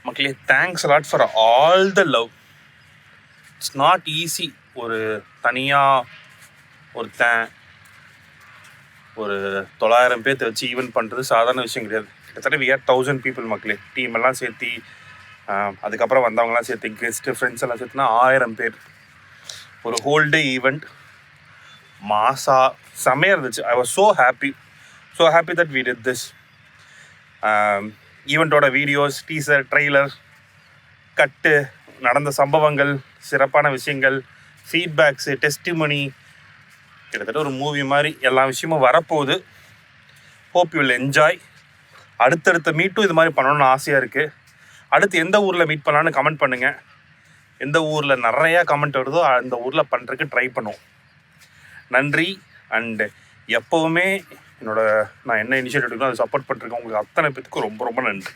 மக்களே, thanks a lot for all the love. It's not easy. ஒரு தனியாக ஒருத்தன் ஒரு 900 பேர்த்த வச்சு ஈவெண்ட் பண்ணுறது சாதாரண விஷயம் கிடையாது. கிட்டத்தட்ட we are 1000 people மக்களே. டீம் எல்லாம் சேர்த்து அதுக்கப்புறம் வந்தவங்கலாம் சேர்த்து கெஸ்ட்டு ஃப்ரெண்ட்ஸ் எல்லாம் சேர்த்துனா 1000 பேர். ஒரு ஹோல் டே ஈவெண்ட் மாசா செம்மையாக இருந்துச்சு. I was so happy that we did this. ஈவெண்ட்டோட வீடியோஸ், டீசர், ட்ரெய்லர், கட்டு, நடந்த சம்பவங்கள், சிறப்பான விஷயங்கள், ஃபீட்பேக்ஸு, டெஸ்டிமனி, கிட்டத்தட்ட ஒரு மூவி மாதிரி எல்லா விஷயமும் வரப்போகுது. Hope you will enjoy. அடுத்தடுத்த மீட்டும் இது மாதிரி பண்ணணும்னு ஆசையாக இருக்குது. அடுத்து எந்த ஊரில் மீட் பண்ணலான்னு கமெண்ட் பண்ணுங்கள். எந்த ஊரில் நிறையா கமெண்ட் வருதோ அந்த ஊரில் பண்ணுறதுக்கு ட்ரை பண்ணுவோம். நன்றி. அண்டு எப்போவுமே நான் என்ன இனிஷியேட்டிவ் எடுக்கணும் அதை சப்போர்ட் பண்ணிருக்கேன். உங்களுக்கு அத்தனை பேத்துக்கும் ரொம்ப ரொம்ப நன்றி.